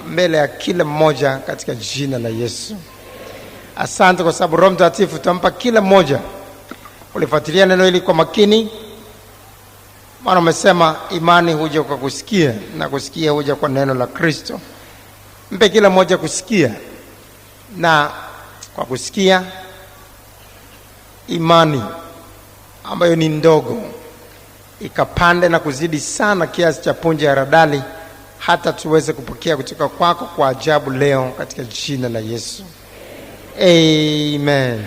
mbele ya kila mmoja katika jina la Yesu. Asante kwa sababu Roho Mtakatifu tutampa kila mmoja. Ulifuatilia neno hili kwa makini, maana umesema imani huja kwa kusikia na kusikia huja kwa neno la Kristo. Mpe kila mmoja kusikia, na kwa kusikia imani ambayo ni ndogo ikapande na kuzidi sana kiasi cha punje ya haradali, hata tuweze kupokea kutoka kwako kwa ajabu leo katika jina la Yesu. Amen.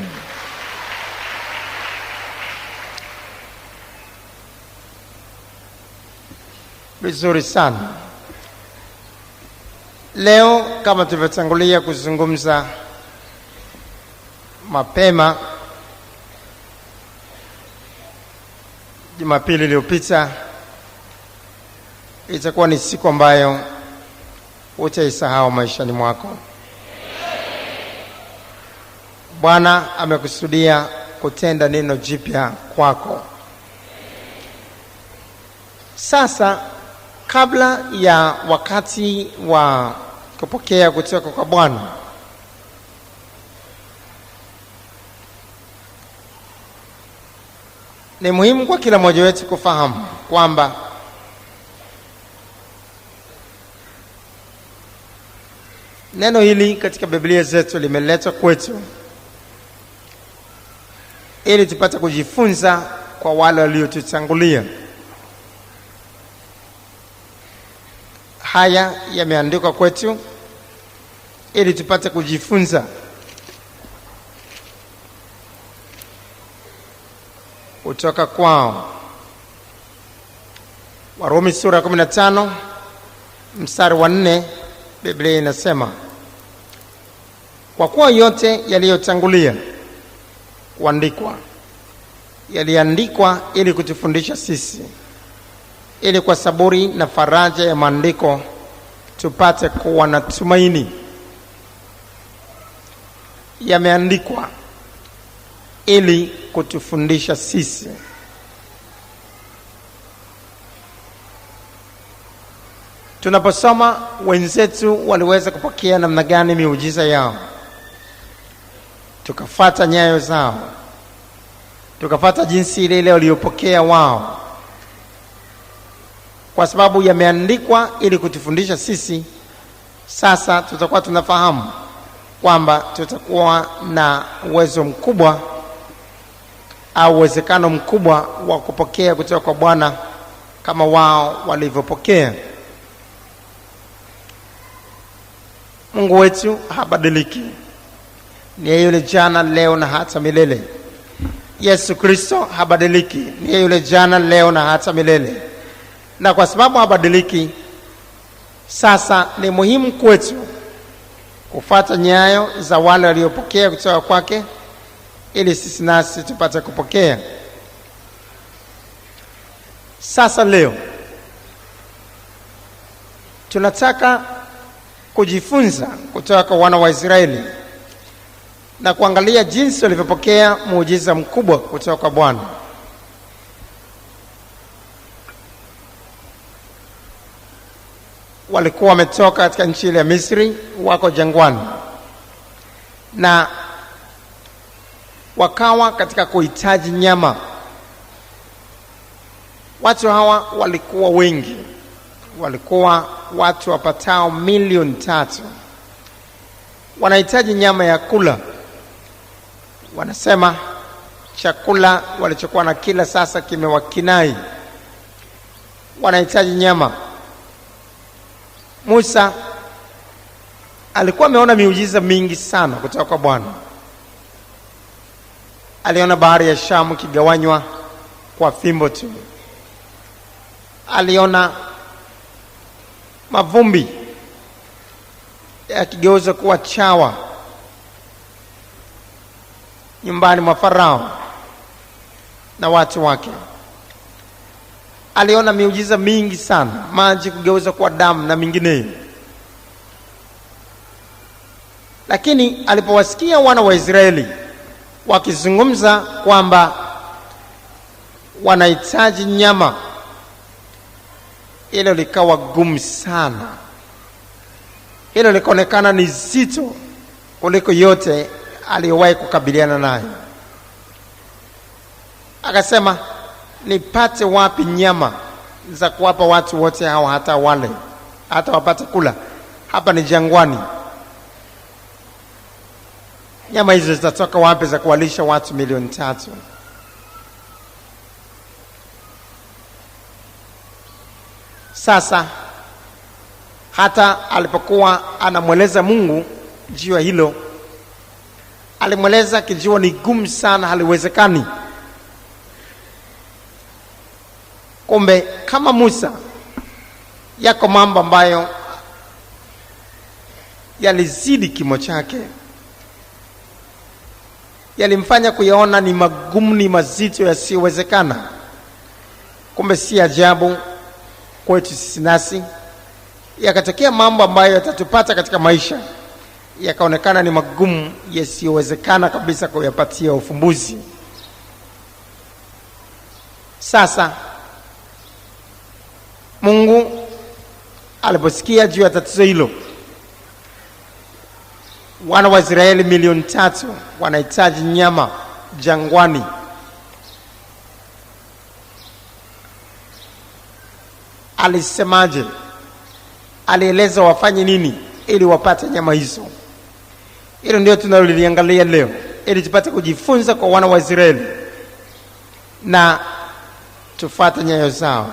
Vizuri sana. Leo kama tulivyotangulia kuzungumza mapema Jumapili iliyopita, itakuwa ni siku ambayo utaisahau maishani mwako. Bwana amekusudia kutenda neno jipya kwako. Sasa kabla ya wakati wa kupokea kutoka kwa Bwana, ni muhimu kwa kila mmoja wetu kufahamu kwamba neno hili katika Biblia zetu limeletwa kwetu ili tupate kujifunza kwa wale waliotutangulia. Haya yameandikwa kwetu ili tupate kujifunza kutoka kwao. Warumi sura 15 mstari wa 4, Biblia inasema, kwa kuwa yote yaliyotangulia kuandikwa yaliandikwa ili kutufundisha sisi, ili kwa saburi na faraja ya maandiko tupate kuwa na tumaini. Yameandikwa ili kutufundisha sisi. Tunaposoma wenzetu waliweza kupokea namna gani miujiza yao, tukafuata nyayo zao, tukafuata jinsi ile ile waliopokea wao, kwa sababu yameandikwa ili kutufundisha sisi. Sasa tutakuwa tunafahamu kwamba tutakuwa na uwezo mkubwa au uwezekano mkubwa wa kupokea kutoka kwa Bwana kama wao walivyopokea. Mungu wetu habadiliki, ni yule jana, leo na hata milele. Yesu Kristo habadiliki, ni yule jana, leo na hata milele. Na kwa sababu habadiliki, sasa ni muhimu kwetu kufuata nyayo za wale waliopokea kutoka kwake ili sisi nasi tupate kupokea. Sasa leo tunataka kujifunza kutoka kwa wana wa Israeli na kuangalia jinsi walivyopokea muujiza mkubwa kutoka kwa Bwana. Walikuwa wametoka katika nchi ya Misri, wako jangwani, na wakawa katika kuhitaji nyama. Watu hawa walikuwa wengi, walikuwa watu wapatao 3 milioni. Wanahitaji nyama ya kula. Wanasema chakula walichokuwa na kila sasa kimewakinai. Wanahitaji nyama. Musa alikuwa ameona miujiza mingi sana kutoka kwa Bwana. Aliona bahari ya Shamu kigawanywa kwa fimbo tu. Aliona mavumbi yakigeuza kuwa chawa nyumbani mwa Farao na watu wake. Aliona miujiza mingi sana, maji kugeuza kuwa damu na mingineyo. Lakini alipowasikia wana wa Israeli wakizungumza kwamba wanahitaji nyama, hilo likawa gumu sana. Hilo likaonekana ni zito kuliko yote aliyowahi kukabiliana nayo. Akasema, nipate wapi nyama za kuwapa watu wote hao hata wale, hata wapate kula? Hapa ni jangwani. Nyama hizo zitatoka wapi za kuwalisha watu 3,000,000? Sasa hata alipokuwa anamweleza Mungu juu ya hilo, alimweleza kijua ni gumu sana, haliwezekani. Kumbe kama Musa, yako mambo ambayo yalizidi kimo chake, yalimfanya kuyaona ni magumu, ni mazito, yasiyowezekana. Kumbe si ajabu kwetu sisi nasi yakatokea mambo ambayo yatatupata katika maisha yakaonekana ni magumu, yasiyowezekana kabisa kuyapatia ufumbuzi. Sasa Mungu aliposikia juu ya tatizo hilo, wana wa Israeli 3,000,000 wanahitaji nyama jangwani, alisemaje? Alieleza wafanye nini ili wapate nyama hizo. Hilo ndio tunaloliangalia leo, ili tupate kujifunza kwa wana wa Israeli na tufuate nyayo zao.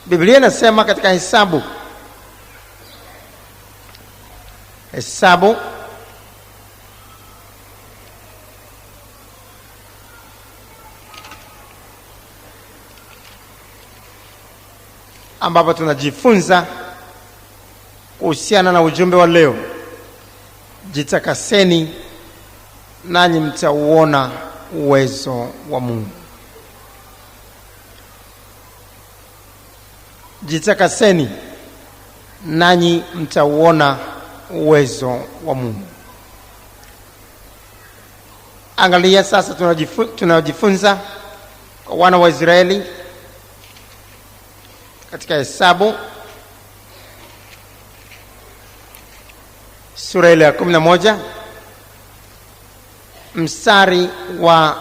Biblia inasema katika Hesabu ambapo tunajifunza kuhusiana na ujumbe wa leo, jitakaseni nanyi mtauona uwezo wa Mungu. Jitakaseni nanyi mtauona uwezo wa Mungu. Angalia sasa, tunajifunza kwa wana wa Israeli katika Hesabu sura ile ya 11 mstari wa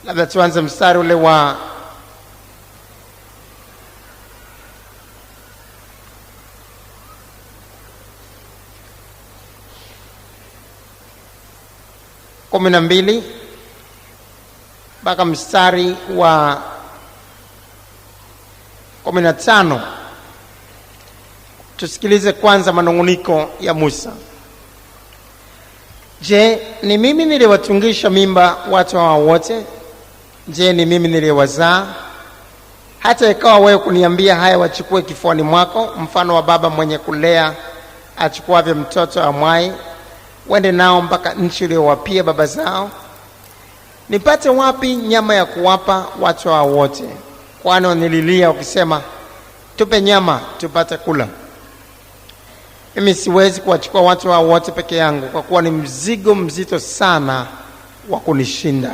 labda tuanze mstari ule wa kumi na mbili mpaka mstari wa 15. Tusikilize kwanza manunguniko ya Musa. Je, ni mimi niliwatungisha mimba watu hawa wote? Je, ni mimi niliwazaa? Hata ikawa wewe kuniambia haya wachukue kifuani mwako, mfano wa baba mwenye kulea achukuavyo mtoto amwai, wende nao mpaka nchi uliyowapia baba zao. Nipate wapi nyama ya kuwapa watu hao wote? Kwani wanililia wakisema, tupe nyama tupate kula. Mimi siwezi kuwachukua watu hao wote peke yangu, kwa kuwa ni mzigo mzito sana wa kunishinda.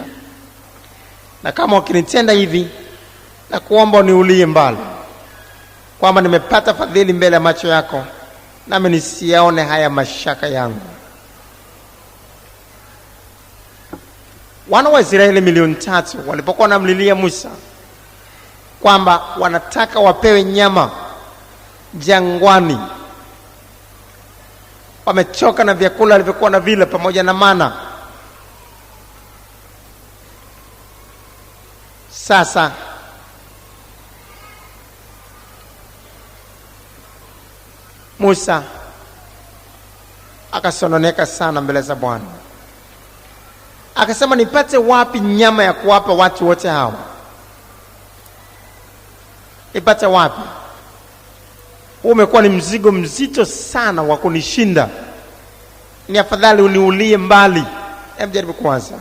Na kama wakinitenda hivi, na kuomba uniulie mbali, kwamba nimepata fadhili mbele ya macho yako, nami nisiyaone haya mashaka yangu. Wana wa Israeli 3,000,000 walipokuwa wanamlilia Musa kwamba wanataka wapewe nyama jangwani, wamechoka na vyakula walivyokuwa na vile pamoja na mana. Sasa Musa akasononeka sana mbele za Bwana, akasema, nipate wapi nyama ya kuwapa watu wote hawa? Nipate wapi? Umekuwa ni mzigo mzito sana wa kunishinda. Ni afadhali uniulie mbali. Hebu jaribu kwanza.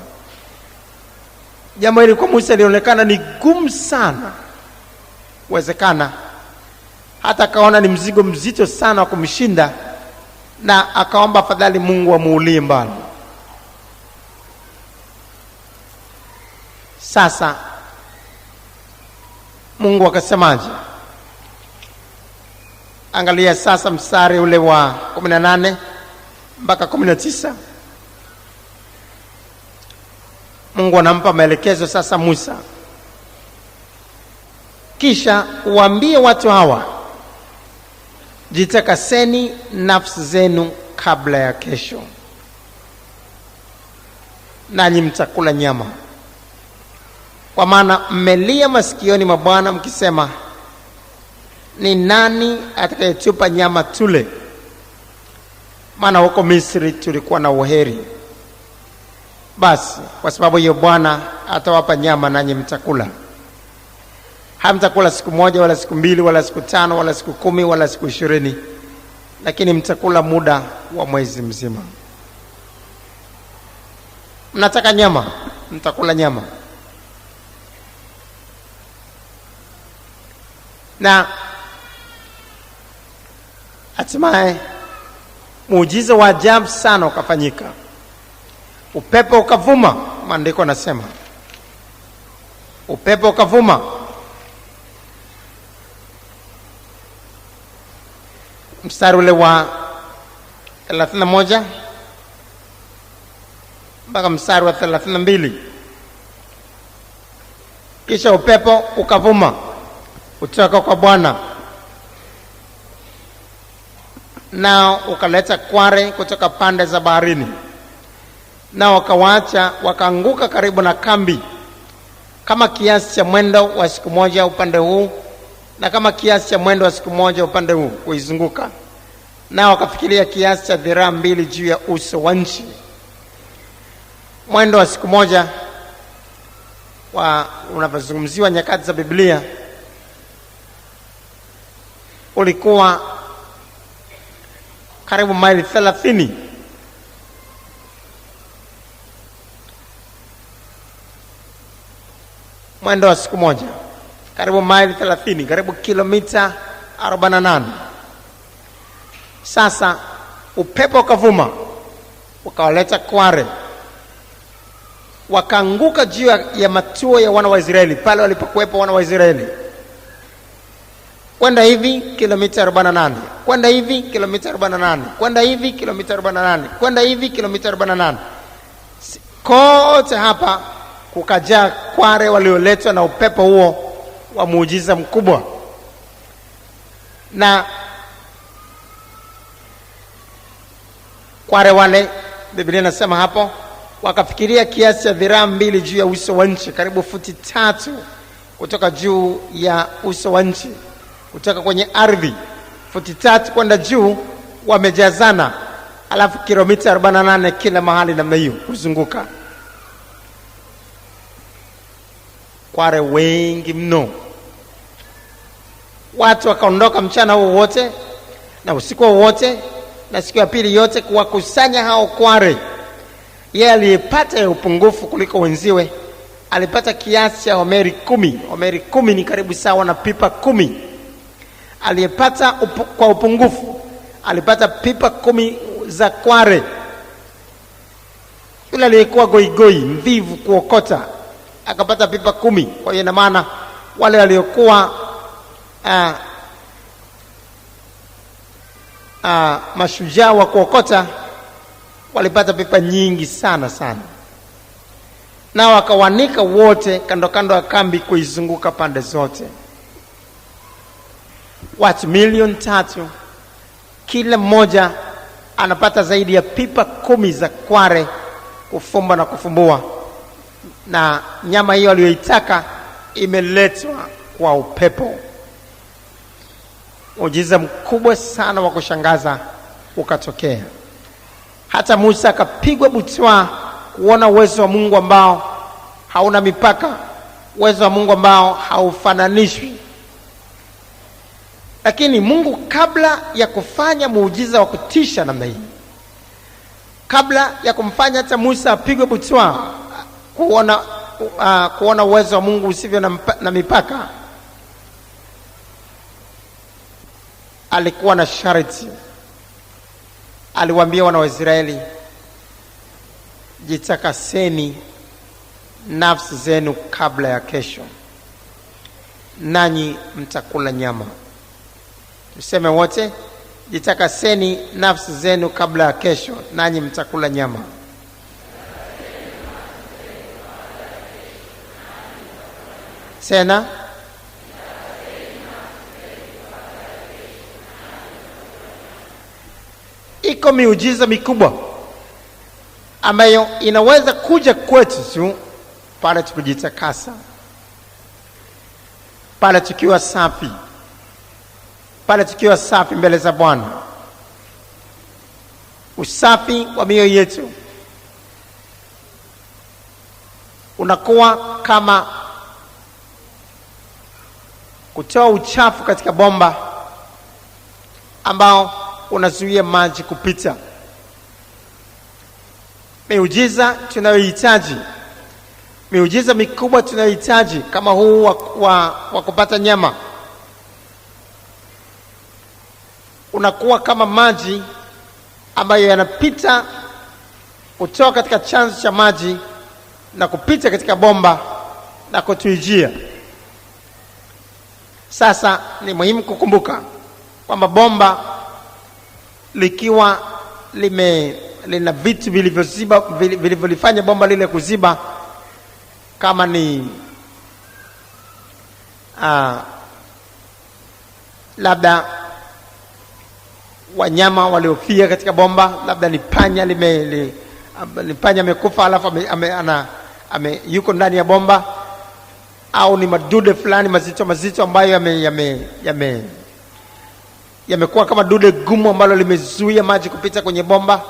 Jambo hili kwa Musa lilionekana ni gumu sana. Uwezekana hata akaona ni mzigo mzito sana wa kumshinda, na akaomba afadhali Mungu amuulie mbali. Sasa Mungu akasemaje? Angalia sasa mstari ule wa 18 mpaka 19. Mungu anampa maelekezo sasa Musa. Kisha uambie watu hawa, jitakaseni nafsi zenu kabla ya kesho, nanyi mtakula nyama, kwa maana mmelia masikioni mwa Bwana mkisema, ni nani atakayetupa nyama tule? Maana huko Misri tulikuwa na uheri. Basi kwa sababu hiyo Bwana atawapa nyama, nanyi mtakula. Hamtakula siku moja wala siku mbili wala siku 5 wala siku 10 wala siku 20, lakini mtakula muda wa mwezi mzima. Mnataka nyama, mtakula nyama. Na hatimaye muujiza wa ajabu sana ukafanyika. Upepo ukavuma, maandiko nasema upepo ukavuma. Mstari ule wa 31 mpaka mstari wa 32. Kisha upepo ukavuma kutoka kwa Bwana, nao ukaleta kware kutoka pande za baharini, nao wakawaacha wakaanguka karibu na kambi, kama kiasi cha mwendo wa siku moja upande huu, na kama kiasi cha mwendo wa siku moja upande huu kuizunguka. Nao wakafikiria kiasi cha dhiraa 2 juu ya uso wa nchi. Mwendo wa siku moja unapozungumziwa nyakati za Biblia ulikuwa karibu maili 30. Mwendo wa siku moja karibu maili 30, karibu kilomita 48. Sasa upepo ukavuma ukawaleta kware, wakaanguka juu ya matuo ya wana wa Israeli pale walipokuwepo wana wa Israeli. Kwenda hivi kilomita 48, kwenda hivi kilomita 48, kwenda hivi kilomita 48, kwenda hivi kilomita 48. Kote hapa kukajaa kware walioletwa na upepo huo wa muujiza mkubwa. Na kware wale, Biblia inasema hapo, wakafikiria kiasi cha dhiraa 2 juu ya uso wa nchi, karibu futi 3 kutoka juu ya uso wa nchi, kutoka kwenye ardhi futi 3 kwenda juu, wamejazana, alafu kilomita 48 kila mahali namna hiyo kuzunguka. Kware wengi mno. Watu wakaondoka mchana huo wote na usiku wote na siku ya pili yote kuwakusanya hao kware. Yeye aliyepata ya upungufu kuliko wenziwe alipata kiasi cha homeri 10. Homeri 10 ni karibu sawa na pipa 10. Aliyepata kwa upungufu alipata pipa 10 za kware. Yule aliyekuwa goigoi mvivu kuokota akapata pipa 10. Kwa hiyo ina maana wale waliokuwa mashujaa wa kuokota walipata pipa nyingi sana sana. Na wakawanika wote kando kando ya kambi kuizunguka pande zote. Watu 3,000,000, kila mmoja anapata zaidi ya pipa 10 za kware kufumba na kufumbua. Na nyama hiyo aliyoitaka imeletwa kwa upepo. Muujiza mkubwa sana wa kushangaza ukatokea. Hata Musa akapigwa butwaa kuona uwezo wa Mungu ambao hauna mipaka, uwezo wa Mungu ambao haufananishwi. Lakini Mungu kabla ya kufanya muujiza wa kutisha namna hii, kabla ya kumfanya hata Musa apigwe butwaa kuona uwezo wa Mungu usivyo na mipaka, alikuwa na sharti. Aliwaambia wana wa Israeli, jitakaseni nafsi zenu kabla ya kesho, nanyi mtakula nyama. Tuseme wote, jitakaseni nafsi zenu kabla ya kesho, nanyi mtakula nyama. Tena iko miujiza mikubwa ambayo inaweza kuja kwetu tu pale tukijitakasa, pale tukiwa safi, pale tukiwa safi mbele za Bwana. Usafi wa mioyo yetu unakuwa kama kutoa uchafu katika bomba ambao unazuia maji kupita. Miujiza tunayohitaji, miujiza mikubwa tunayohitaji kama huu wa kupata nyama, unakuwa kama maji ambayo yanapita kutoka katika chanzo cha maji na kupita katika bomba na kutuijia. Sasa ni muhimu kukumbuka kwamba bomba likiwa lina vitu vilivyolifanya bomba lile kuziba, kama ni labda wanyama waliofia katika bomba, labda ni panya, ni panya amekufa alafu yuko ndani ya bomba, au ni madude fulani mazito ambayo yamekuwa kama dude gumu ambalo limezuia maji kupita kwenye bomba.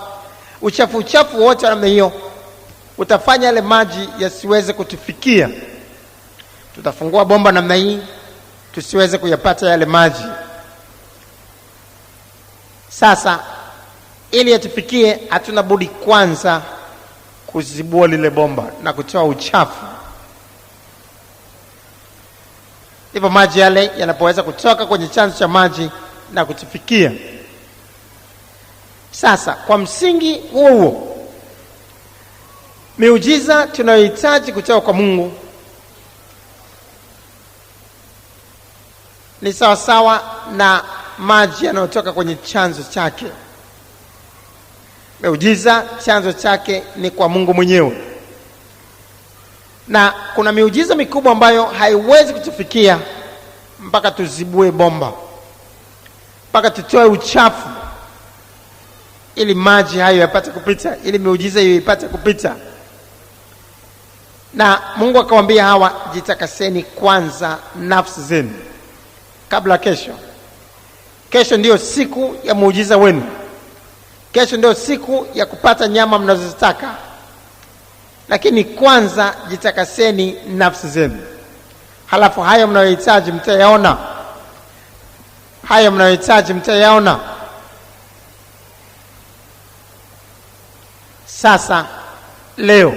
Uchafu wote namna hiyo utafanya yale maji yasiweze kutufikia. Tutafungua bomba namna hii tusiweze kuyapata yale maji. Sasa ili yatufikie, hatuna budi kwanza kuzibua lile bomba na kutoa uchafu. Hivyo maji yale yanapoweza kutoka kwenye chanzo cha maji na kutufikia. Sasa kwa msingi huo, miujiza tunayohitaji kutoka kwa Mungu ni sawasawa na maji yanayotoka kwenye chanzo chake. Miujiza chanzo chake ni kwa Mungu mwenyewe, na kuna miujiza mikubwa ambayo haiwezi kutufikia mpaka tuzibue bomba, mpaka tutoe uchafu ili maji hayo yapate kupita, ili miujiza hiyo ipate kupita. Na Mungu akawaambia Hawa, jitakaseni kwanza nafsi zenu kabla kesho. Kesho ndiyo siku ya muujiza wenu. Kesho ndiyo siku ya kupata nyama mnazozitaka. Lakini kwanza jitakaseni nafsi zenu. Halafu haya mnayohitaji mtayaona. Haya mnayohitaji mtayaona. Sasa leo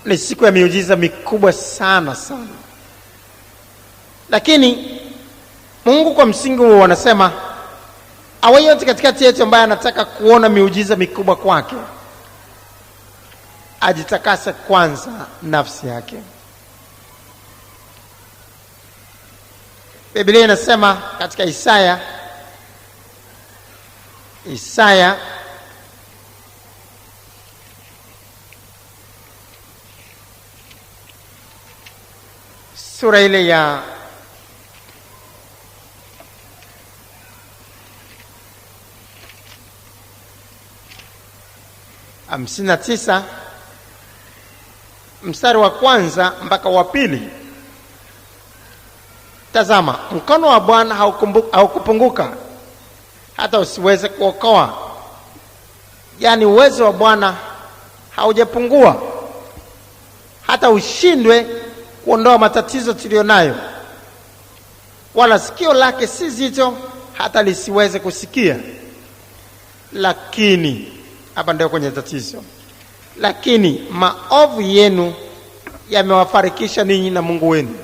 ni siku ya miujiza mikubwa sana sana. Lakini Mungu kwa msingi huo wanasema awe yote katikati yetu ambaye anataka kuona miujiza mikubwa kwake, ajitakase kwanza nafsi yake. Biblia inasema katika Isaya sura ile ya hamsini na tisa mstari wa kwanza mpaka wa pili. Tazama, mkono wa Bwana haukupunguka hata usiweze kuokoa. Yaani uwezo wa Bwana haujapungua hata ushindwe kuondoa matatizo tulionayo, wala sikio lake si zito hata lisiweze kusikia. Lakini hapa ndio kwenye tatizo. Lakini maovu yenu yamewafarikisha ninyi na Mungu wenu.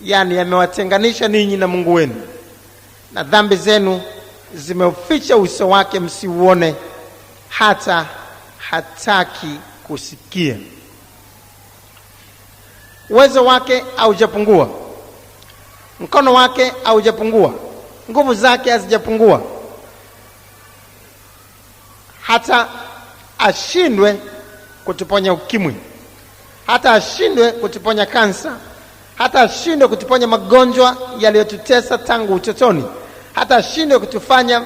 Yaani yamewatenganisha ninyi na Mungu wenu, na dhambi zenu zimeuficha uso wake msiuone, hata hataki kusikia. Uwezo wake haujapungua, mkono wake haujapungua, nguvu zake hazijapungua. Hata ashindwe kutuponya ukimwi, hata ashindwe kutuponya kansa, hata ashindwe kutuponya magonjwa yaliyotutesa tangu utotoni, hata ashindwe kutufanya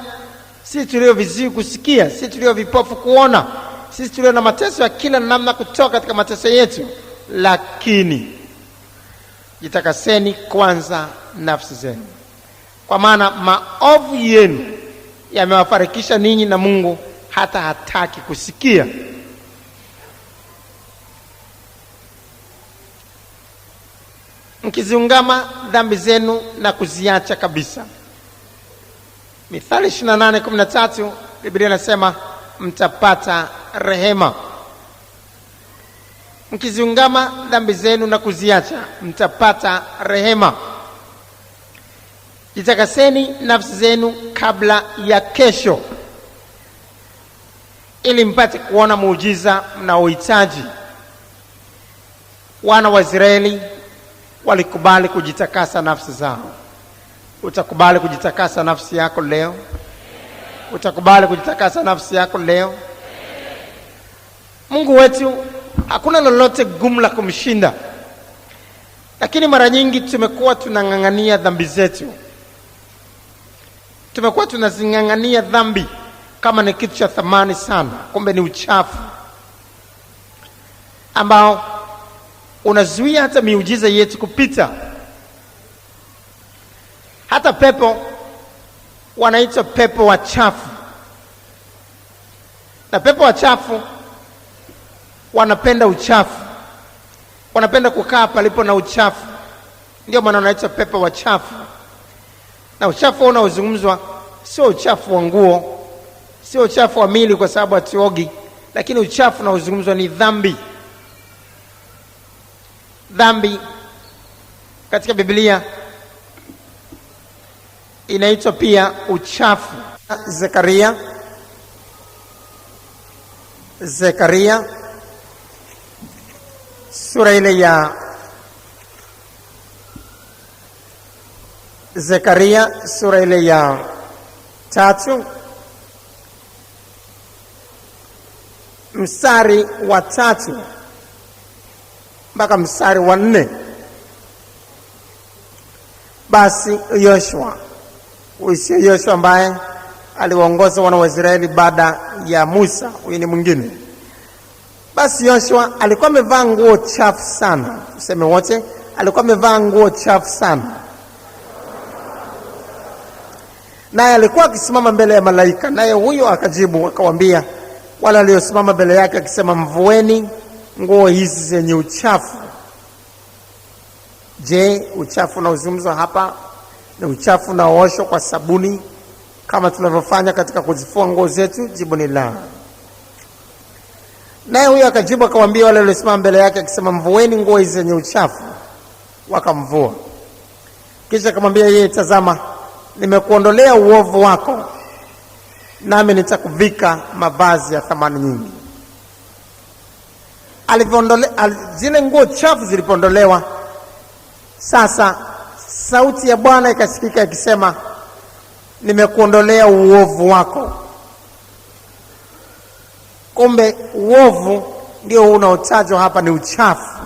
sisi tulio viziwi kusikia, sisi tulio vipofu kuona, sisi tulio na mateso ya kila namna kutoka katika mateso yetu. Lakini jitakaseni kwanza nafsi zenu, kwa maana maovu yenu yamewafarikisha ninyi na Mungu, hata hataki kusikia. Mkiziungama dhambi zenu na kuziacha kabisa. Mithali 28:13 Biblia inasema mtapata rehema. Mkiziungama dhambi zenu na kuziacha, mtapata rehema. Jitakaseni nafsi zenu kabla ya kesho, ili mpate kuona muujiza mnaohitaji. Wana wa Israeli walikubali kujitakasa nafsi zao. Utakubali kujitakasa nafsi yako leo? Utakubali kujitakasa nafsi yako leo? Mungu wetu hakuna lolote gumu la kumshinda, lakini mara nyingi tumekuwa tunang'ang'ania dhambi zetu. Tumekuwa tunazing'ang'ania dhambi kama ni kitu cha thamani sana, kumbe ni uchafu ambao unazuia hata miujiza yetu kupita. Hata pepo wanaitwa pepo wachafu, na pepo wachafu wanapenda uchafu, wanapenda kukaa palipo na uchafu. Ndio maana wanaitwa pepo wachafu. Na uchafu unaozungumzwa sio uchafu wa nguo, sio uchafu wa mili kwa sababu hatuogi, lakini uchafu unaozungumzwa ni dhambi. Dhambi katika Biblia inaitwa pia uchafu. Zekaria sura ile ya Zekaria sura ile ya 3 mstari wa 3 mpaka mstari wa 4. Basi Yoshua, huyu Yoshua ambaye aliwaongoza wana wa Israeli baada ya Musa, huyu ni mwingine. Basi Yoshua alikuwa amevaa nguo chafu sana. Tuseme wote, alikuwa amevaa nguo chafu sana. Naye alikuwa akisimama mbele ya malaika, naye huyo akajibu akawaambia wale waliosimama mbele yake akisema, mvueni nguo hizi zenye uchafu. Je, uchafu unaozungumzwa hapa ni uchafu unaooshwa kwa sabuni kama tunavyofanya katika kuzifua nguo zetu? Jibu ni la. Naye huyo akajibu akawaambia wale waliosimama mbele yake akisema, mvueni nguo hizi zenye uchafu. Wakamvua. Kisha akamwambia yeye, tazama, nimekuondolea uovu wako, nami nitakuvika mavazi ya thamani nyingi. Zile nguo chafu zilipoondolewa, sasa sauti ya Bwana ikasikika ikisema, nimekuondolea uovu wako. Kumbe uovu ndio unaotajwa hapa, ni uchafu.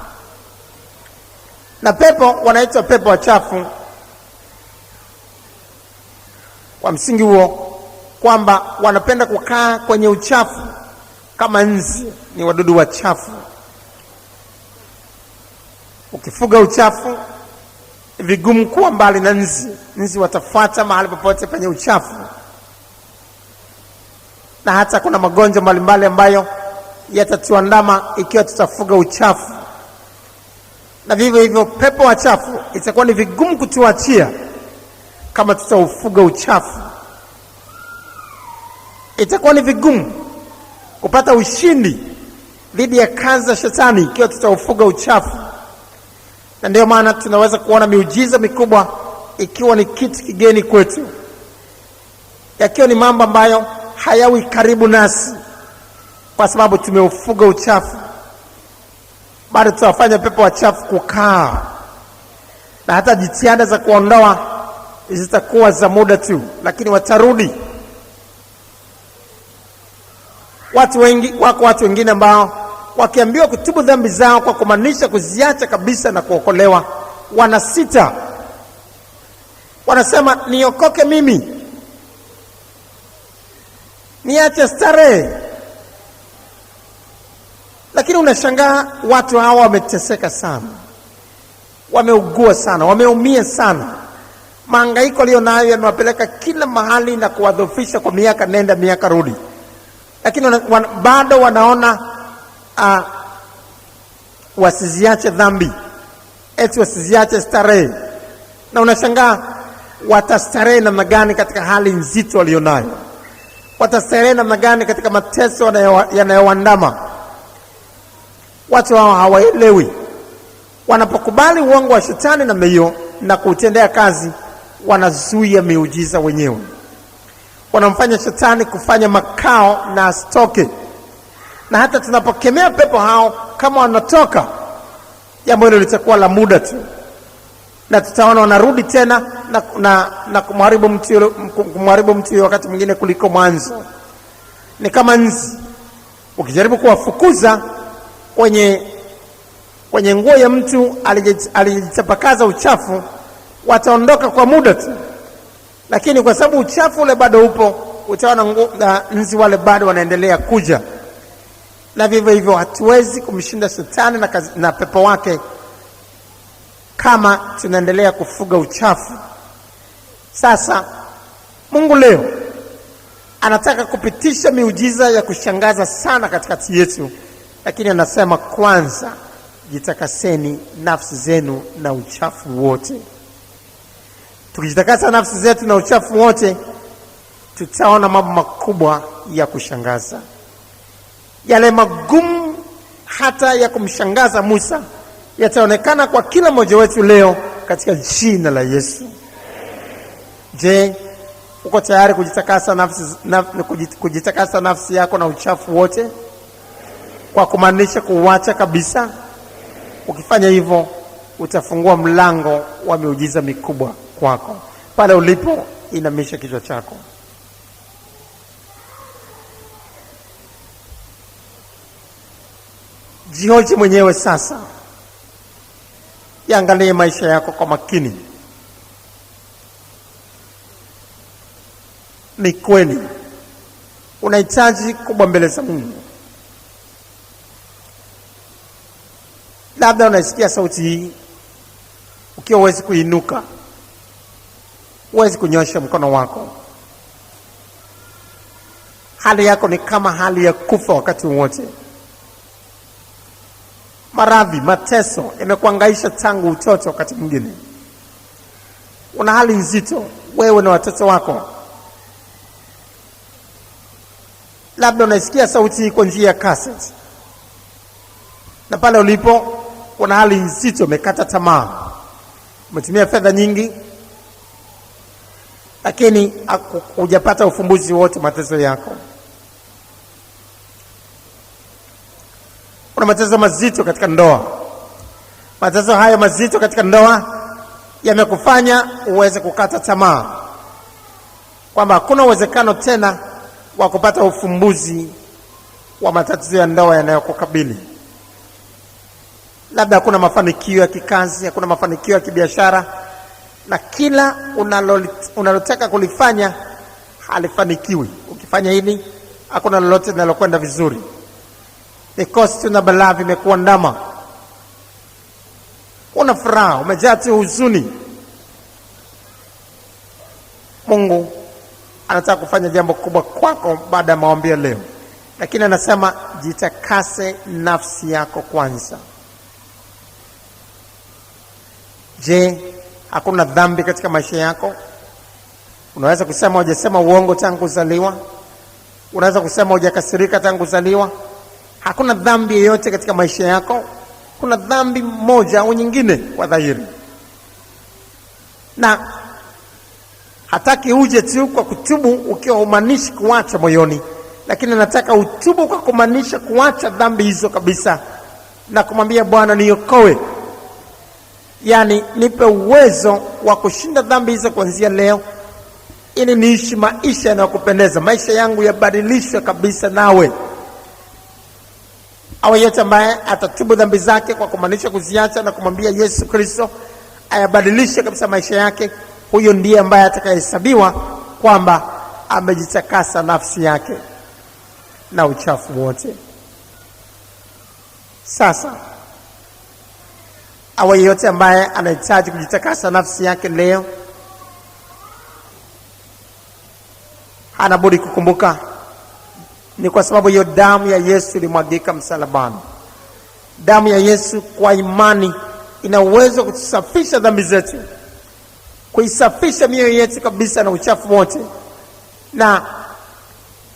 Na pepo wanaitwa pepo wachafu kwa msingi huo, kwamba wanapenda kukaa kwenye uchafu. Kama nzi ni wadudu wachafu. Ukifuga uchafu, vigumu kuwa mbali na nzi. Nzi watafuata mahali popote penye uchafu. Na hata kuna magonjwa mbalimbali ambayo yatatuandama ikiwa tutafuga uchafu. Na vivyo hivyo pepo wachafu itakuwa ni vigumu kutuachia kama tutaufuga uchafu. Itakuwa ni vigumu kupata ushindi dhidi ya kazi za shetani ikiwa tutaufuga uchafu. Na ndio maana tunaweza kuona miujiza mikubwa ikiwa ni kitu kigeni kwetu, yakiwa ni mambo ambayo hayawi karibu nasi, kwa sababu tumeufuga uchafu. bado tutawafanya pepo wachafu kukaa, na hata jitihada za kuondoa zitakuwa za muda tu, lakini watarudi. Watu wengine ambao wakiambiwa kutubu dhambi zao kwa kumaanisha kuziacha kabisa na kuokolewa, wanasita. Wanasema niokoke mimi, niache starehe. Lakini unashangaa watu hawa wameteseka sana, wameugua sana, wameumia sana. Mahangaiko walionayo yamewapeleka kila mahali na kuwadhoofisha kwa miaka nenda miaka rudi. Lakini bado wanaona wasiziache dhambi, eti wasiziache starehe. Na unashangaa watastarehe namna gani katika hali nzito walionayo? Watastarehe namna gani katika mateso yanayoandama? Watu hao hawaelewi. Wanapokubali uongo wa shetani namna hiyo na kuutendea kazi, wanazuia miujiza wenyewe. Wanamfanya shetani kufanya makao na asitoke. Na hata tunapokemea pepo hao, kama wanatoka, jambo hilo litakuwa la muda tu, na tutaona wanarudi tena na kumharibu mtu wakati mwingine kuliko mwanzo. Ni kama nzi, ukijaribu kuwafukuza kwenye nguo ya mtu alijitapakaza uchafu, wataondoka kwa muda tu, lakini kwa sababu uchafu ule bado upo, utaona nzi wale bado wanaendelea kuja. Na vivyo hivyo hatuwezi kumshinda shetani na pepo wake kama tunaendelea kufuga uchafu. Sasa Mungu leo anataka kupitisha miujiza ya kushangaza sana katikati yetu, lakini anasema kwanza, jitakaseni nafsi zenu na uchafu wote. Tukijitakasa nafsi zetu na uchafu wote, tutaona mambo makubwa ya kushangaza. Yale magumu hata ya kumshangaza Musa yataonekana kwa kila mmoja wetu leo katika jina la Yesu. Je, uko tayari kujitakasa nafsi yako na uchafu wote, kwa kumaanisha kuacha kabisa? Ukifanya hivyo, utafungua mlango wa miujiza mikubwa kwako. Pale ulipo, inamisha kichwa chako. Jihoji mwenyewe sasa. Yaangalie maisha yako kwa makini. Ni kweli unahitaji kubwa mbele za Mungu? Labda unaisikia sauti hii ukiwa huwezi kuinuka, huwezi kunyosha mkono wako. Hali yako ni kama hali ya kufa wakati wote. Maradhi, mateso yamekuangaisha tangu utoto. Wakati mwingine una hali nzito, wewe na watoto wako. Labda unaisikia sauti hii kwa njia ya cassette, na pale ulipo kuna hali nzito, umekata tamaa, umetumia fedha nyingi, lakini hujapata ufumbuzi wote mateso yako. Kuna mateso mazito katika ndoa. Mateso haya mazito katika ndoa yamekufanya uweze kukata tamaa, kwamba hakuna uwezekano tena wa kupata ufumbuzi wa matatizo ya ndoa yanayokukabili. Labda hakuna mafanikio ya kikazi, hakuna mafanikio ya kibiashara, na kila unalotaka kulifanya halifanikiwi. Ukifanya hili, hakuna lolote linalokwenda vizuri. Mikosi na balaa vimekuandama. Una furaha, umejaa tu huzuni. Mungu anataka kufanya jambo kubwa kwako baada ya maombi ya leo, lakini anasema jitakase nafsi yako kwanza. Je, hakuna dhambi katika maisha yako? Unaweza kusema hujasema uongo tangu kuzaliwa. Unaweza kusema hujakasirika tangu kuzaliwa. Hakuna dhambi yoyote katika maisha yako. Kuna dhambi moja au nyingine kwa dhahiri, na hataki uje tu kwa kutubu ukiwa humanishi kuacha moyoni, lakini nataka utubu kwa kumaanisha kuacha dhambi hizo kabisa, na kumwambia Bwana, niokoe, yaani nipe uwezo wa kushinda dhambi hizo kuanzia leo, ili niishi maisha yanayokupendeza, maisha yangu yabadilishwe kabisa nawe. Awe yote ambaye atatubu dhambi zake kwa kumaanisha kuziacha na kumwambia Yesu Kristo ayabadilishe kabisa maisha yake, huyo ndiye ambaye atakayehesabiwa kwamba amejitakasa nafsi yake na uchafu wote. Sasa awe yote ambaye anahitaji kujitakasa nafsi yake leo, hana budi kukumbuka ni kwa sababu hiyo damu ya Yesu ilimwagika msalabani. Damu ya Yesu kwa imani ina uwezo wa kutusafisha dhambi zetu, kuisafisha mioyo yetu kabisa na uchafu wote, na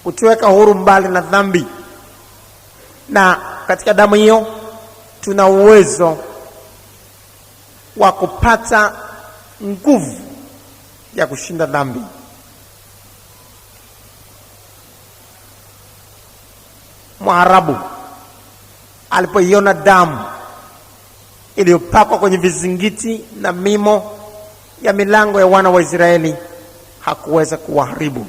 kutuweka huru mbali na dhambi. Na katika damu hiyo tuna uwezo wa kupata nguvu ya kushinda dhambi. Mwarabu alipoiona damu iliyopakwa kwenye vizingiti na mimo ya milango ya wana wa Israeli, hakuweza kuwaharibu.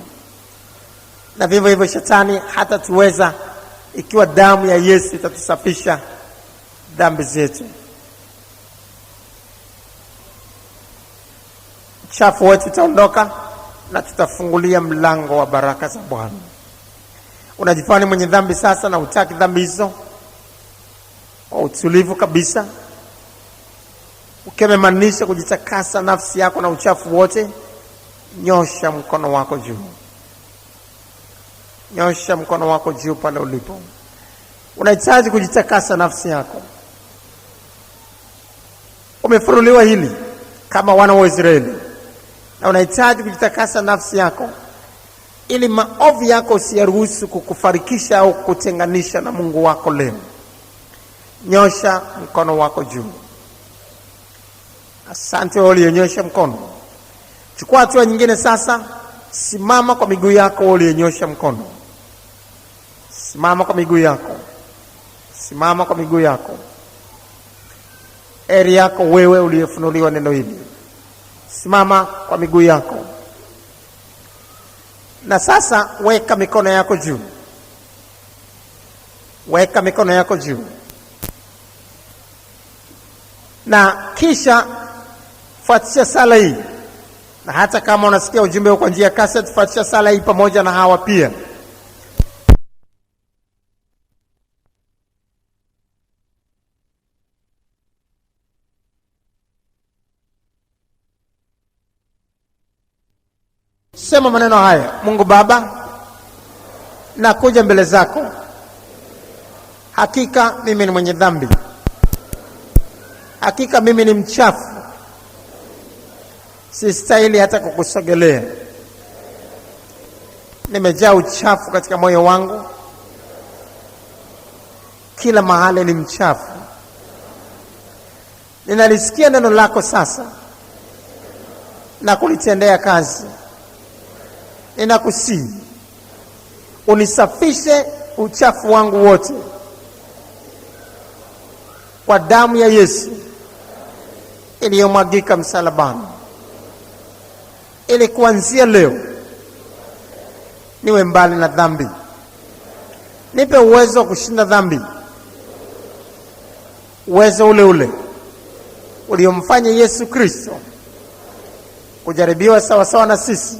Na vivyo hivyo shetani hatatuweza ikiwa damu ya Yesu itatusafisha dhambi zetu. Uchafu wetu utaondoka na tutafungulia mlango wa baraka za Bwana. Unajifanya mwenye dhambi sasa na hutaki dhambi hizo, kwa utulivu kabisa, ukimaanisha kujitakasa nafsi yako na uchafu wote, nyosha mkono wako juu. Nyosha mkono wako juu pale ulipo. Unahitaji kujitakasa nafsi yako. Umefunuliwa hili kama wana wa Israeli, na unahitaji kujitakasa nafsi yako ili maovu yako usiyaruhusu kukufarikisha au kutenganisha na Mungu wako leo. Nyosha mkono wako juu. Asante wewe uliyonyosha mkono. Chukua hatua nyingine sasa. Simama kwa miguu yako wewe uliyonyosha mkono. Simama kwa miguu yako. Simama kwa miguu yako. Heri yako wewe uliyefunuliwa neno hili. Simama kwa miguu yako. Na sasa weka mikono yako juu. Weka mikono yako juu. Na kisha fuatisha sala hii. Na hata kama unasikia ujumbe kwa njia ya cassette, fuatisha sala hii pamoja na hawa pia. Sema maneno haya: Mungu Baba, nakuja mbele zako. Hakika mimi ni mwenye dhambi. Hakika mimi ni mchafu. Sistahili hata kukusogelea. Nimejaa uchafu katika moyo wangu. Kila mahali ni mchafu. Ninalisikia neno lako sasa na kulitendea kazi. Ninakusihi unisafishe uchafu wangu wote kwa damu ya Yesu iliyomwagika msalabani, ili kuanzia leo niwe mbali na dhambi. Nipe uwezo wa kushinda dhambi, uwezo ule ule uliomfanya Yesu Kristo kujaribiwa sawasawa na sisi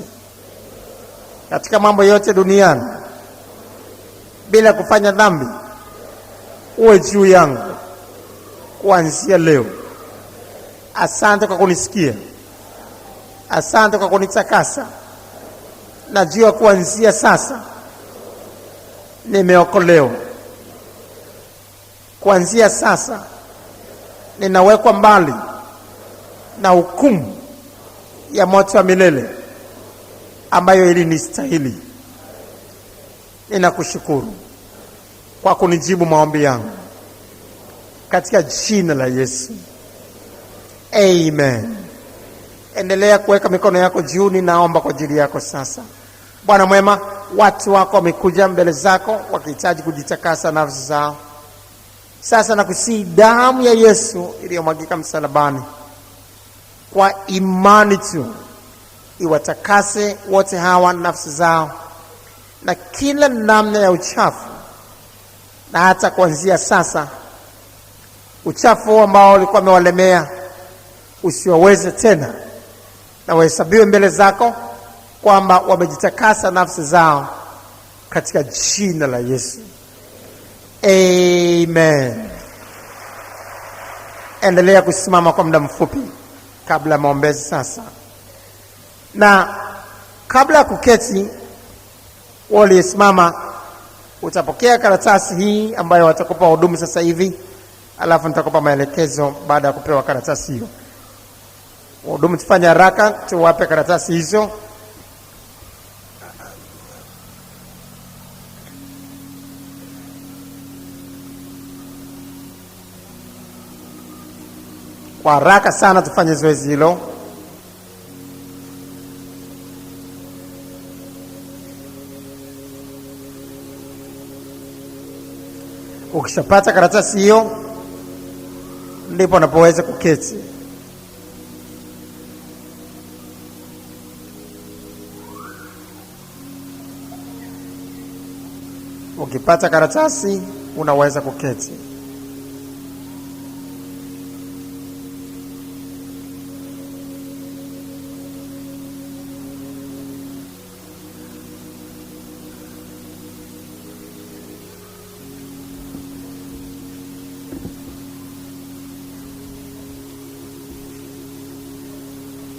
katika mambo yote duniani bila kufanya dhambi, uwe juu yangu kuanzia leo. Asante kwa kunisikia. Asante kwa kunitakasa. Najua kuanzia sasa nimeokolewa. Kuanzia sasa ninawekwa mbali na hukumu ya moto wa milele ambayo ilinistahili. Ninakushukuru kwa kunijibu maombi yangu katika jina la Yesu. Amen. Endelea kuweka mikono yako juu. Ninaomba kwa ajili yako sasa. Bwana mwema, watu wako wamekuja mbele zako wakihitaji kujitakasa nafsi zao. Sasa nakusihi damu ya Yesu iliyomwagika msalabani kwa imani tu iwatakase wote hawa nafsi zao na kila namna ya uchafu, na hata kuanzia sasa uchafu ambao ulikuwa umewalemea usiwaweze tena, na wahesabiwe mbele zako kwamba wamejitakasa nafsi zao katika jina la Yesu. Amen. Endelea kusimama kwa muda mfupi kabla ya maombezi sasa. Na kabla ya kuketi, waliyesimama utapokea karatasi hii ambayo watakupa hudumu sasa hivi, alafu nitakupa maelekezo baada ya kupewa karatasi hiyo. Wahudumu tufanye haraka tuwape karatasi hizo. Kwa haraka sana tufanye zoezi hilo. Ukishapata karatasi hiyo ndipo unapoweza kuketi. Ukipata karatasi unaweza kuketi.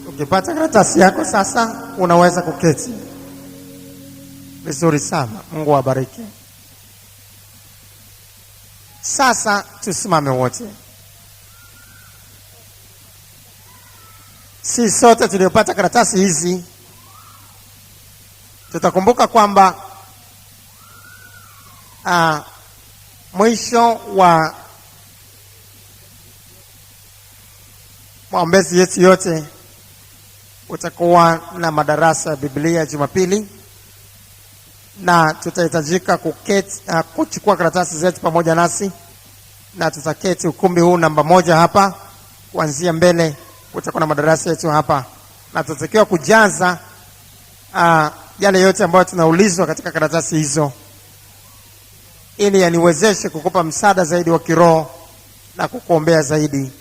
Ukipata karatasi yako sasa unaweza kuketi. Vizuri sana. Mungu awabariki. Sasa tusimame wote. Si sote tuliopata karatasi hizi tutakumbuka kwamba mwisho wa maombezi yetu yote utakuwa na madarasa ya Biblia Jumapili, na tutahitajika kuketi kuchukua karatasi zetu pamoja nasi, na tutaketi ukumbi huu namba 1 hapa. Kuanzia mbele utakuwa na madarasa yetu hapa, na tutatakiwa kujaza yale yote ambayo tunaulizwa katika karatasi hizo, ili yaniwezeshe kukupa msaada zaidi wa kiroho na kukuombea zaidi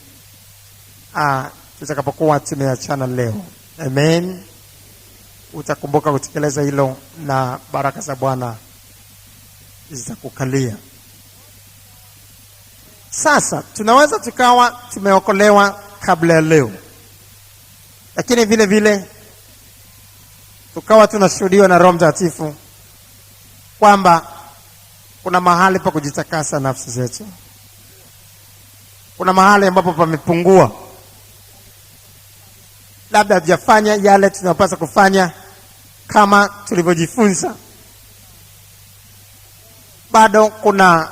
tutakapokuwa tumeachana leo. Amen. Utakumbuka kutekeleza hilo na baraka za Bwana zitakukalia. Sasa tunaweza tukawa tumeokolewa kabla ya leo, lakini vile vile tukawa tunashuhudiwa na Roho Mtakatifu kwamba kuna mahali pa kujitakasa nafsi zetu. Kuna mahali ambapo pamepungua, labda hatujafanya yale tunayopaswa kufanya kama tulivyojifunza. Bado kuna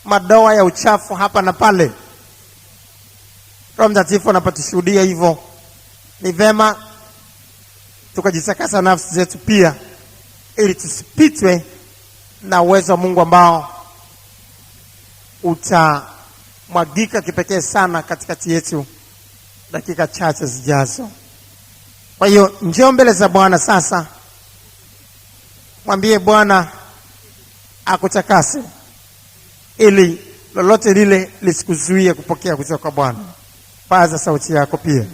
madoa ya uchafu hapa na pale. Roho Mtakatifu anapotushuhudia hivyo, ni vema tukajitakasa nafsi zetu pia, ili tusipitwe na uwezo wa Mungu ambao utamwagika kipekee sana katikati yetu dakika chache zijazo. Kwa hiyo njoo mbele za Bwana sasa, mwambie Bwana akutakase, ili lolote lile lisikuzuie kupokea kutoka kwa Bwana. Paza sauti yako pia.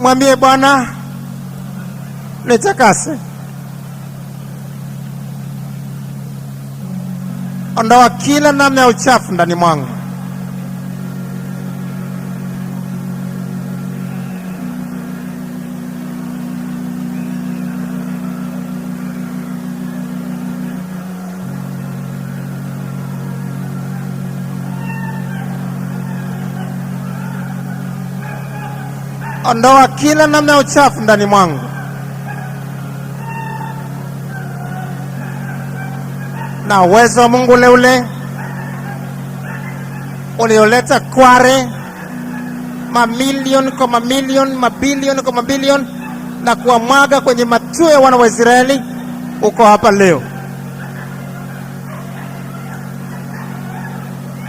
Mwambie Bwana, nitakase. Ondoa kila namna ya uchafu ndani mwangu. Ondoa kila namna ya uchafu ndani mwangu. Na uwezo wa Mungu ule ule ulioleta kware mamilioni kwa mamilioni, mabilioni kwa mabilioni, na kuwamwaga kwenye matuo ya wana wa Israeli, uko hapa leo.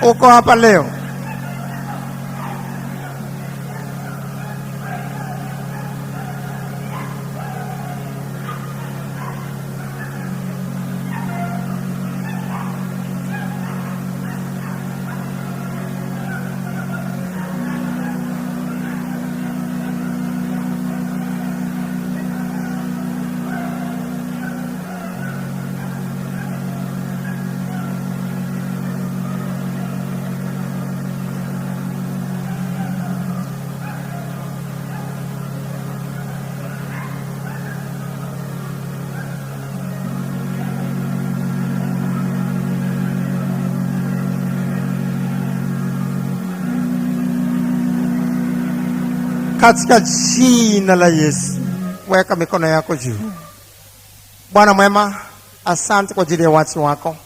Uko hapa leo. Katika jina la Yesu, weka mikono yako juu. Bwana mwema, asante kwa ajili ya watu wako.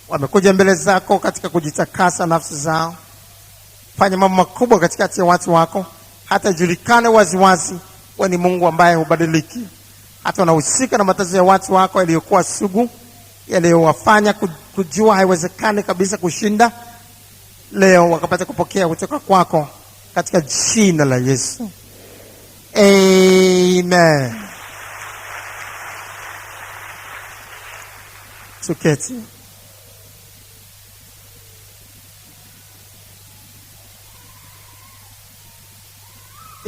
Wamekuja mbele zako katika kujitakasa nafsi zao. Fanya mambo makubwa katikati ya watu wako, hata julikane waziwazi wewe ni Mungu ambaye hubadiliki. Hata unahusika na matatizo ya watu wako yaliyokuwa sugu, yaliyowafanya kujua haiwezekani kabisa kushinda, leo wakapata kupokea kutoka kwako katika jina la Yesu. Amen. Tuketi.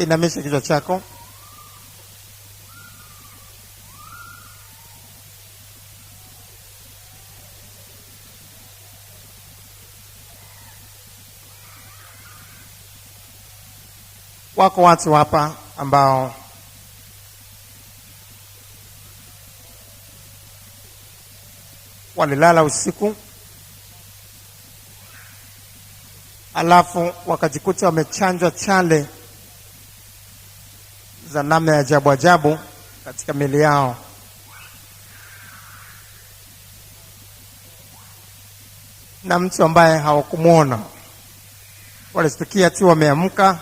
Inamisha kichwa chako. Wako watu hapa ambao walilala usiku, alafu wakajikuta wamechanjwa chale za namna ya ajabu ajabu katika miili yao. Na mtu ambaye hawakumuona, walisikia tu wameamka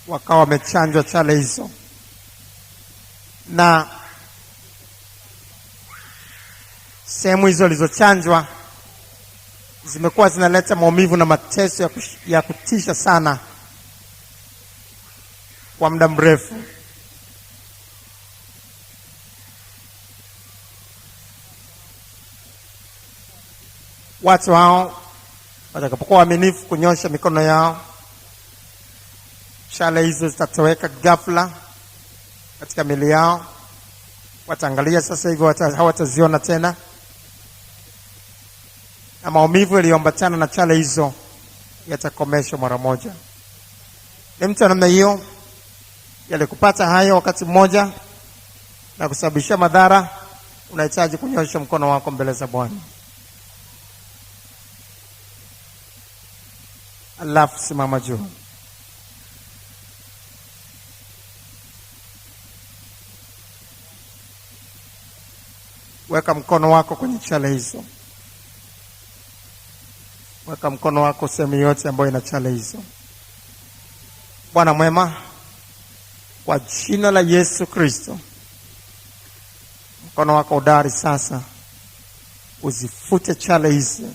wakawa wamechanjwa chale hizo. Na sehemu hizo zilizochanjwa zimekuwa zinaleta maumivu na mateso ya kutisha sana kwa muda mrefu. Watu hao watakapokuwa waaminifu kunyosha mikono yao, chale hizo zitatoweka ghafla katika miili yao. Wataangalia sasa hivi, hawataziona tena, na maumivu yaliyoambatana na chale hizo yatakomeshwa mara moja. Ni mtu wa namna hiyo yalikupata hayo wakati mmoja na kusababisha madhara, unahitaji kunyosha mkono wako mbele za Bwana. Alafu simama juu. Weka mkono wako kwenye chale hizo. Weka mkono wako sehemu yote ambayo ina chale hizo. Bwana mwema, kwa jina la Yesu Kristo, mkono wako udari sasa uzifute chale hizi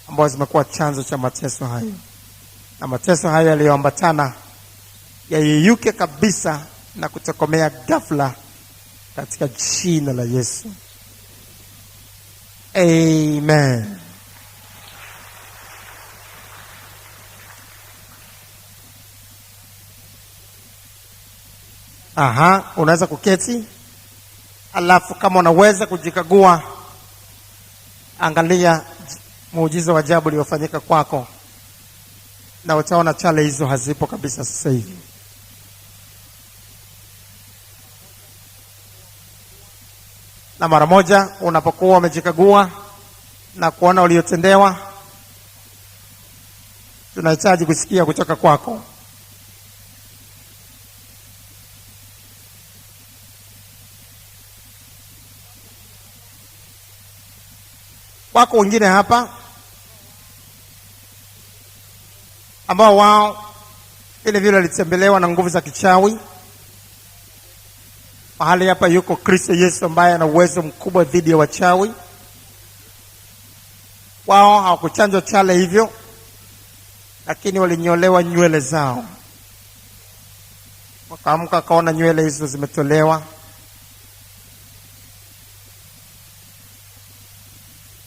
ambazo zimekuwa chanzo cha mateso hayo, na mateso hayo yaliyoambatana yayeyuke kabisa na kutokomea ghafla katika jina la Yesu. Amen. Unaweza kuketi. Alafu kama unaweza kujikagua, angalia muujiza wa ajabu uliofanyika kwako, na utaona chale hizo hazipo kabisa sasa hivi. Na mara moja unapokuwa umejikagua na kuona uliotendewa, tunahitaji kusikia kutoka kwako. Wako wengine hapa ambao wao vile vile walitembelewa na nguvu za kichawi. Mahali hapa yuko Kristo Yesu ambaye ana uwezo mkubwa dhidi ya wachawi. Wao hawakuchanjwa chale hivyo, lakini walinyolewa nywele zao. Wakaamka akaona nywele hizo zimetolewa.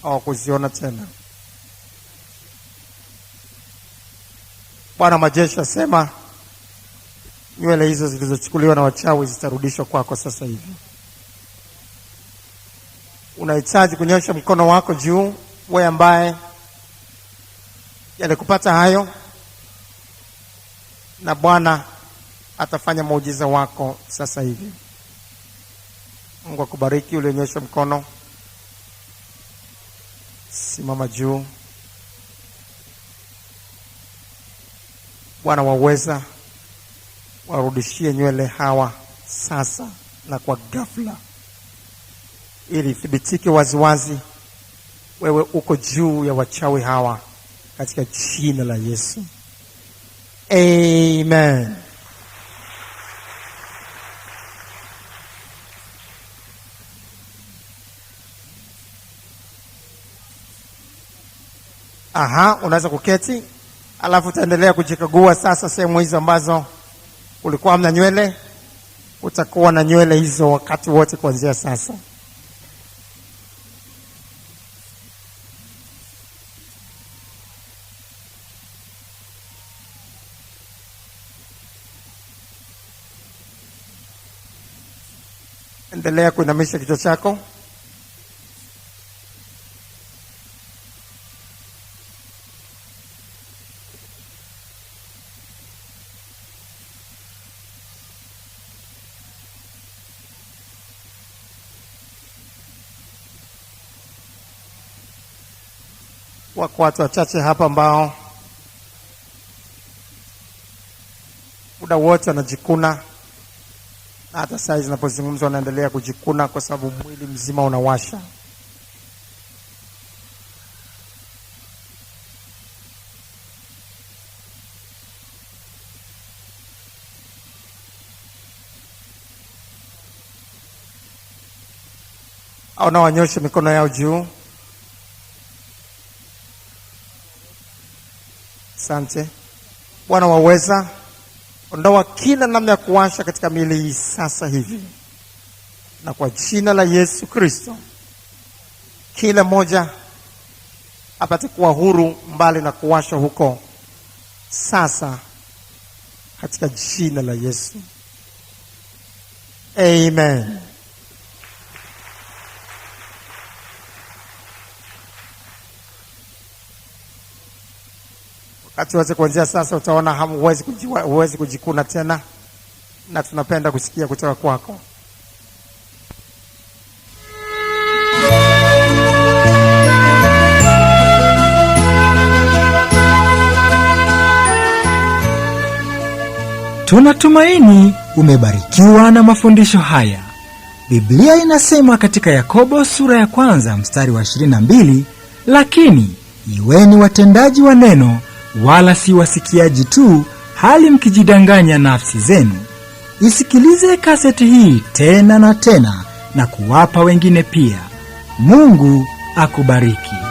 Hawakuziona tena. Bwana majeshi asema nywele hizo zilizochukuliwa na wachawi zitarudishwa kwako sasa hivi. Unahitaji kunyosha mkono wako juu, wewe ambaye yalikupata hayo, na Bwana atafanya muujiza wako sasa hivi. Mungu akubariki. Ulionyosha mkono, simama juu. Bwana waweza, warudishie nywele hawa sasa na kwa ghafla, ili thibitike waziwazi wewe uko juu ya wachawi hawa, katika jina la Yesu. Amen. Unaweza kuketi. Alafu utaendelea kujikagua sasa sehemu hizo ambazo ulikuwa hamna nywele. Utakuwa na nywele hizo wakati wote kuanzia sasa. Endelea kuinamisha kichwa chako. Wako watu wachache hapa ambao muda wote wanajikuna, na hata saa hizi zinapozungumza wanaendelea kujikuna kwa sababu mwili mzima unawasha. Au na wanyoshe mikono yao juu. Asante. Bwana waweza, ondoa kila namna ya kuwasha katika miili hii sasa hivi, na kwa jina la Yesu Kristo kila moja apate kuwa huru mbali na kuwasha huko sasa, katika jina la Yesu. Amen. Wakati wote kuanzia sasa utaona huwezi kujikuna tena, na tunapenda kusikia kutoka kwako. Tunatumaini umebarikiwa na mafundisho haya. Biblia inasema katika Yakobo sura ya 1 mstari wa 22, lakini iweni watendaji wa neno, wala si wasikiaji tu, hali mkijidanganya nafsi zenu. Isikilize kaseti hii tena na tena, na kuwapa wengine pia. Mungu akubariki.